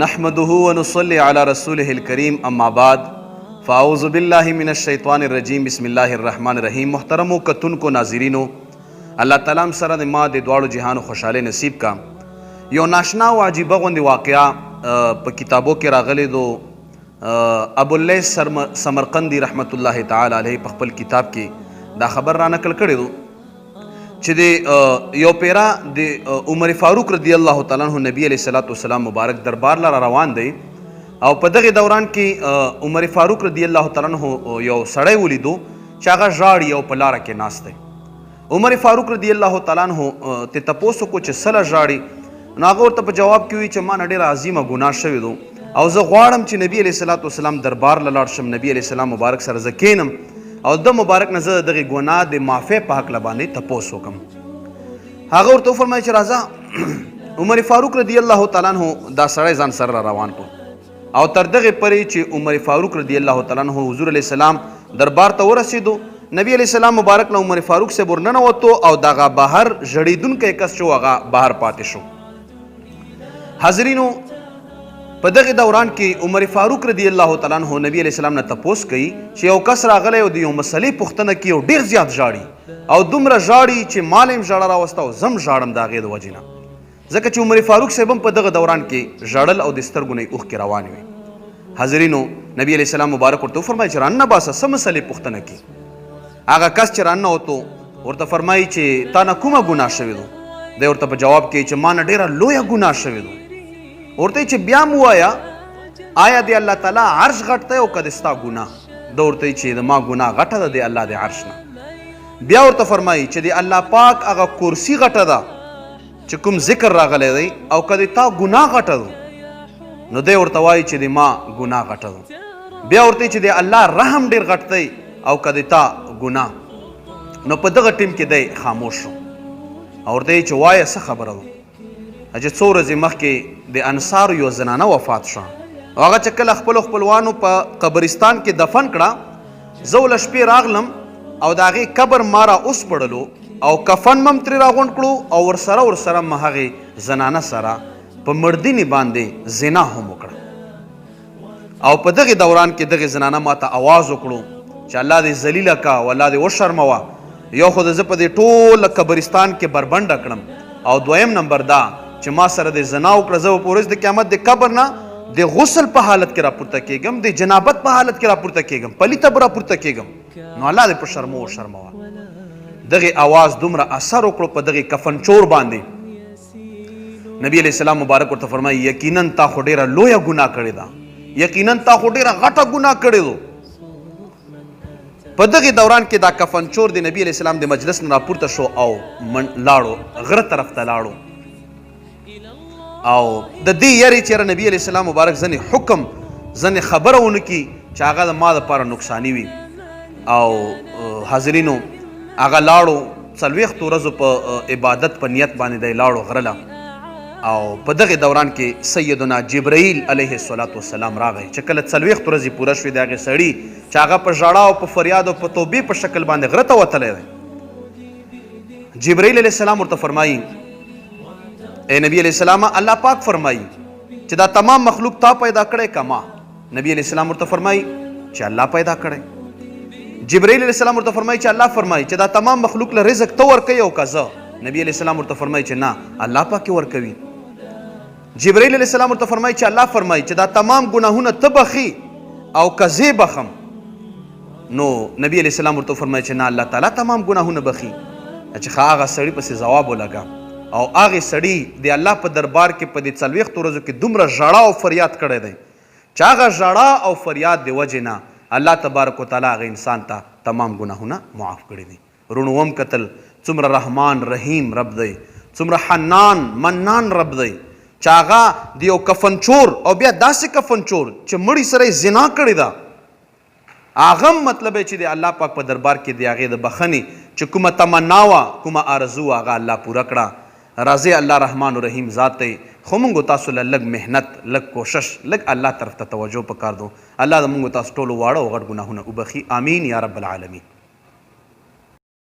نحمده ونصلي على رسوله الكريم اما بعد فاعوذ بالله من الشیطان الرجیم بسم الله الرحمن الرحیم. محترمو کتونکو ناظرینو، الله تعالی هم سره د ما د دواړو جهانو خوشحالی نصیب کا. یو ناشنا او عجیبه غوندې واقعه په کتابو کې راغلی دو. ابواللیث سمرقندی رحمت الله تعالی علیه په خپل کتاب کې دا خبر را نقل کړی دو چې د یو پیرا د عمر فاروق رضی الله تعالی عنہ نبی علیہ الصلوۃ والسلام مبارک دربار لاره روان دی او په دغه دوران کې عمر فاروق رضی الله تعالی عنہ یو سړی ولیدو چې هغه ژاړي او په لاره کې ناست دی. عمر فاروق رضی الله تعالی عنہ ته تپوس کو چې سله ژاړي، نو هغه ورته په جواب کې وی چې ما نه ډېره عظیمه ګناه شوې دو او زه غواړم چې نبی علیہ الصلوۃ والسلام دربار له لاړ شم، نبی علیہ السلام مبارک سره زه کینم او د مبارک نه زه دغه ګناه د معافی په حق باندې تپوس وکم. هغه ورته وفرمایي چې راځه. عمر فاروق رضی الله تعالی عنہ دا سړی ځان سره روان کړو او تر دغه پرې چې عمر فاروق رضی الله تعالی عنہ حضور علیه السلام دربار ته ورسېدو، نبی علیه السلام مبارک له عمر فاروق سے ورننوتو او دغه بهر ژړېدونکی کس چې هغه بهر پاتې شو. حاضرینو، په دغه دوران کې عمر فاروق رضی الله تعالی عنہ نبی علیہ السلام نه تپوس کوي چې یو کس راغلی او د یو مسلې پوښتنه کوي او ډېر زیات ژاړي او دومره ژاړي چې مال هم ژړه راوسته او زم ژاړم د هغې د وجې نه، ځکه چې عمر فاروق صاحب هم په دغه دوران کې ژړل او د سترګو نه یې اوښکې روانې وې. حاضرینو، نبی علیہ السلام مبارک ورته وفرمایي چې رانه باسه څه مسلې پوښتنه کړي. هغه کس چې راننوتو ورته فرمایي چې تا نه کومه ګناه شوې دو؟ دی ورته په جواب کې چې ما نه ډېره لویه ګناه شوې دو. ورته چې بیا م ووایه آیا د الله تعالی عرش غټ دی او که د ستا ګناه؟ ده ورته چې د ما ګناه غټه ده د الله د عرش نه. بیا ورته فرمایي چې د الله پاک هغه کرسي غټه ده چې کوم ذکر راغلی دی او که د تا ګناه غټه ده؟ نو دی ورته وایي چې د ما ګناه غټه ده. بیا ورته چې د الله رحم ډېر غټ دی او که د تا ګناه؟ نو په دغه ټیم کې دی خاموش شو او ورته چې وایه څه خبره ده؟ چې څو ورځې مخکې د انصارو یو زنانه وفات شوه او هغه چې کله خپلو خپلوانو په قبرستان کې دفن کړه، زه له شپې راغلم او د هغې قبر ما را وسپړلو او کفن مم ترې راغونډ کړو او ورسره م هغې زنانه سره په مړدینې باندې زنا هم وکړه. او په دغې دوران کې دغې زنانه ما ته اواز وکړو چې الله دې ذلیله کا او الله دې وشرموه. یو خو د زه په دې ټول قبرستان کې بربنډه کړم او دویم نمبر دا چې ما سره د زنا وکړه، زه به په ورځ د قیامت د قبر نه د غسل په حالت کې راپورته کېږم، د جنابت په حالت کې راپورته کېږم، پلیته به راپورته کېږم. نو الله دې په شرمو وشرموه. دغې اواز دومره اثر وکړو په دغې کفن چور باندې. نبی علیہ السلام مبارک ورته فرمایي یقینا تا خو ډېره لویه ګناه کړې ده، یقینا تا خو ډېره غټه ګناه کړې ده. په دغې دوران کې دا کفن چور د نبی علیہ السلام د مجلس نه راپورته شو او لاړو غره طرف ته لاړو او د دې یاري چې نبی علیہ السلام مبارک ځنې حکم ځنې خبره ونه کړي چې هغه د ما دپاره نقصاني وي. او حاضرینو، هغه لاړو 40 ورځو په عبادت په نیت باندې دی لاړو غره له. او په دغې دوران کې سیدنا جبرائیل علیه الصلاۃ والسلام راغی چې کله 40 ورځې پوره شوې د هغې سړي چې هغه په ژړا او په فریاد او په توبې په شکل باندې غره ته وتلی دی. جبرائیل علیه السلام ورته فرمایي اے نبی علیہ السلام، الله پاک فرمایي چې دا تمام مخلوق تا پیدا کړی که ما؟ نبی علیہ السلام ورته فرمایي چې الله پیدا کړی. جبرائیل علیہ السلام ورته فرمایي چې الله فرمایي چې دا تمام مخلوق له رزق ته ورکوي او که زه؟ نبی علیہ السلام ورته فرمایي چې نه، الله پاک ورکوي. جبرائیل علیہ السلام ورته فرمایي چې الله فرمایي چې دا تمام ګناهونه ته بخي او که زه بخم؟ نو نبی علیہ السلام ورته فرمایي چې نه، الله تعالی تمام ګناهونه بخي. چې ښه، هغه سړي پسې ځواب ولګه او هغې سړي د الله په دربار کې په دې 40 ورځو کې دومره ژړا او فریاد کړی دی چې هغه ژړا او فریاد د وجې نه الله تبارک وتعالی هغه انسان ته تمام ګناهونه معاف کړي دي. رونو هم کتل څومره رحمان رحیم رب دی، څومره حنان منان رب دی چې هغه د یو کفن چور او بیا داسې کفن چور چې مړي سره یې زنا کړې ده، هغه هم مطلب چې د الله پاک په دربار کې د هغې د بخښنې چې کومه تمنا وه کومه آرزو وه هغه الله پوره کړه. راځئ الله رحمان و رحیم ذات دی، خو موږ تاسو له لږ محنت، لږ کوشش، لږ الله طرف ته توجه پکار دو. الله د موږ تاسو ټولو واړه او غټ ګناهونه وبخي. آمین یا رب العالمین.